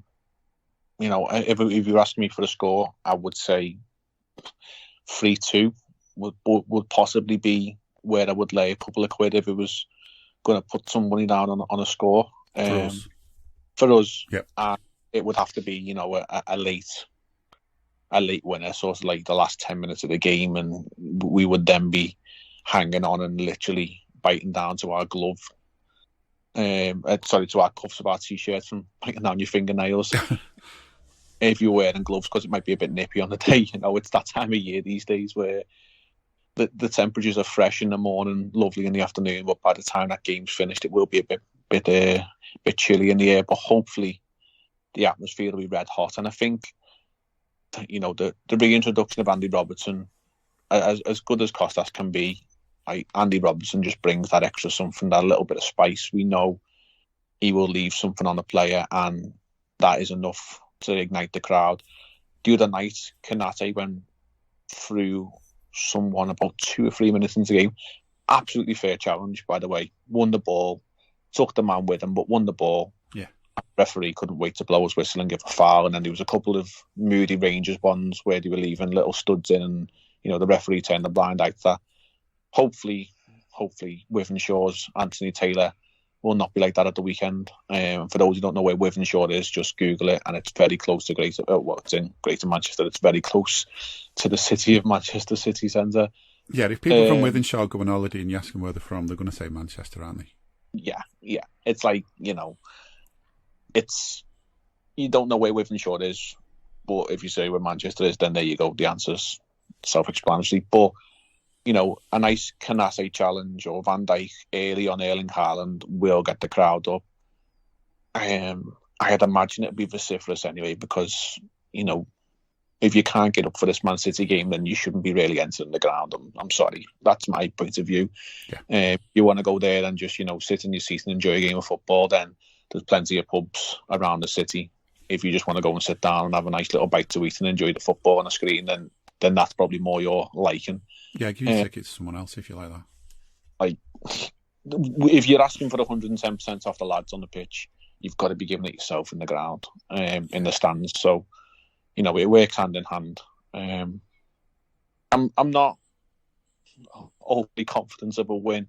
you're asking me for a score, I would say 3-2. Would possibly be where I would lay a couple of quid if it was going to put some money down on a score. For us, yep. It would have to be, a late winner, sort of like the last 10 minutes of the game, and we would then be hanging on and literally biting down to our glove. To our cuffs of our t-shirts and biting down your fingernails. If you're wearing gloves, because it might be a bit nippy on the day. It's that time of year these days where the temperatures are fresh in the morning, lovely in the afternoon, but by the time that game's finished, it will be a bit chilly in the air. But hopefully, the atmosphere will be red hot. And I think, the reintroduction of Andy Robertson, as good as Costas can be, Andy Robertson just brings that extra something, that little bit of spice. We know he will leave something on the player, and that is enough to ignite the crowd. The other night, Kanate went through someone about 2 or 3 minutes into the game. Absolutely fair challenge, by the way. Won the ball, took the man with him, but won the ball. Yeah. The referee couldn't wait to blow his whistle and give a foul. And then there was a couple of moody Rangers ones where they were leaving little studs in, and the referee turned a blind eye to that. Hopefully, Wythenshawe's Anthony Taylor will not be like that at the weekend. For those who don't know where Wythenshawe is, just Google it, and it's very close to it's in Greater Manchester. It's very close to the city of Manchester city centre. Yeah, if people from Wythenshawe go on holiday and you ask them where they're from, they're going to say Manchester, aren't they? Yeah. It's like, it's, you don't know where Wythenshawe is, but if you say where Manchester is, then there you go. The answer's self-explanatory. But, a nice Kanase challenge or Van Dijk early on Erling Haaland will get the crowd up. I'd imagine it'd be vociferous anyway, because, if you can't get up for this Man City game, then you shouldn't be really entering the ground. I'm sorry. That's my point of view. Yeah. You want to go there and just, sit in your seat and enjoy a game of football, then there's plenty of pubs around the city. If you just want to go and sit down and have a nice little bite to eat and enjoy the football on the screen, then that's probably more your liking. Yeah, give your tickets to someone else if you like that. If you're asking for 110% off the lads on the pitch, you've got to be giving it yourself in the ground, in the stands. So, it works hand in hand. I'm not overly confident of a win.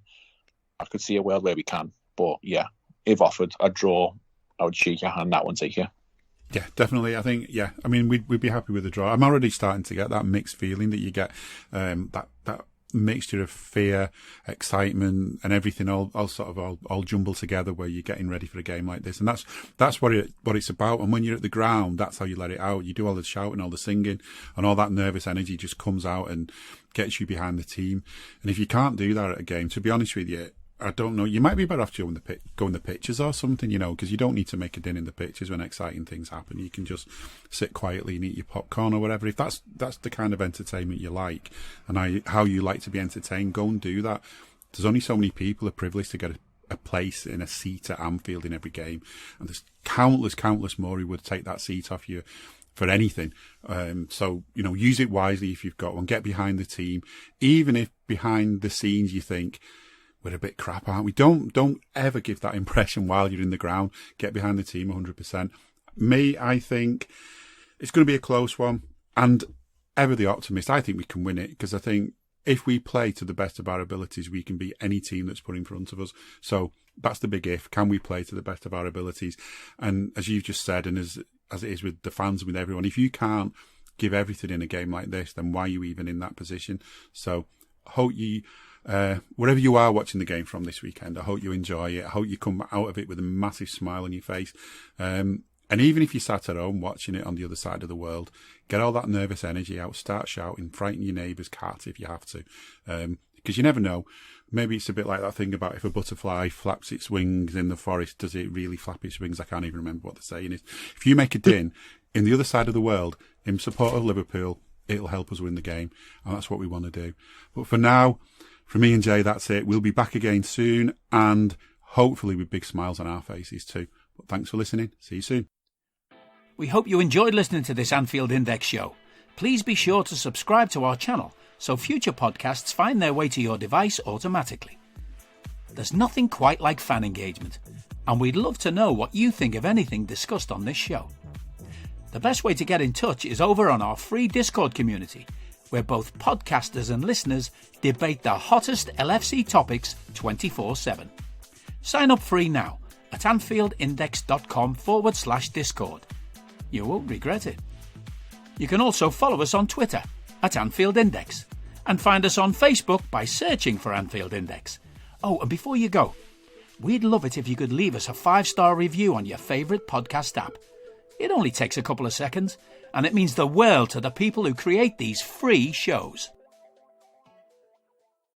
I could see a world where we can, but yeah, if offered a draw, I would shake your hand that one, take you. Yeah, definitely. I think, I mean, we'd be happy with a draw. I'm already starting to get that mixed feeling that you get, that mixture of fear, excitement, and everything all jumbled together, where you're getting ready for a game like this, and that's what it's about. And when you're at the ground, that's how you let it out. You do all the shouting, all the singing, and all that nervous energy just comes out and gets you behind the team. And if you can't do that at a game, to be honest with you, I don't know. You might be better off going the pitches or something, because you don't need to make a din in the pitches when exciting things happen. You can just sit quietly and eat your popcorn or whatever. If that's the kind of entertainment you like, and how you like to be entertained, go and do that. There's only so many people are privileged to get a place in a seat at Anfield in every game, and there's countless more who would take that seat off you for anything. So, use it wisely if you've got one. Get behind the team, even if behind the scenes you think, we're a bit crap, aren't we? Don't ever give that impression while you're in the ground. Get behind the team 100%. I think it's going to be a close one. And ever the optimist, I think we can win it, because I think if we play to the best of our abilities, we can beat any team that's put in front of us. So that's the big if. Can we play to the best of our abilities? And as you've just said, and as it is with the fans and with everyone, if you can't give everything in a game like this, then why are you even in that position? So hope you... wherever you are watching the game from this weekend, I hope you enjoy it. I hope you come out of it with a massive smile on your face. And even if you sat at home watching it on the other side of the world, get all that nervous energy out, start shouting, frighten your neighbour's cat if you have to. Because you never know. Maybe it's a bit like that thing about if a butterfly flaps its wings in the forest, does it really flap its wings? I can't even remember what the saying is. If you make a din in the other side of the world in support of Liverpool, it'll help us win the game. And that's what we want to do. But for now, from me and Jay, that's it. We'll be back again soon, and hopefully with big smiles on our faces too. But thanks for listening. See you soon. We hope you enjoyed listening to this Anfield Index show. Please be sure to subscribe to our channel so future podcasts find their way to your device automatically. There's nothing quite like fan engagement, and we'd love to know what you think of anything discussed on this show. The best way to get in touch is over on our free Discord community, where both podcasters and listeners debate the hottest LFC topics 24/7. Sign up free now at anfieldindex.com/Discord. You won't regret it. You can also follow us on Twitter at Anfield Index, and find us on Facebook by searching for Anfield Index. Oh, and before you go, we'd love it if you could leave us a 5-star review on your favourite podcast app. It only takes a couple of seconds, and it means the world to the people who create these free shows.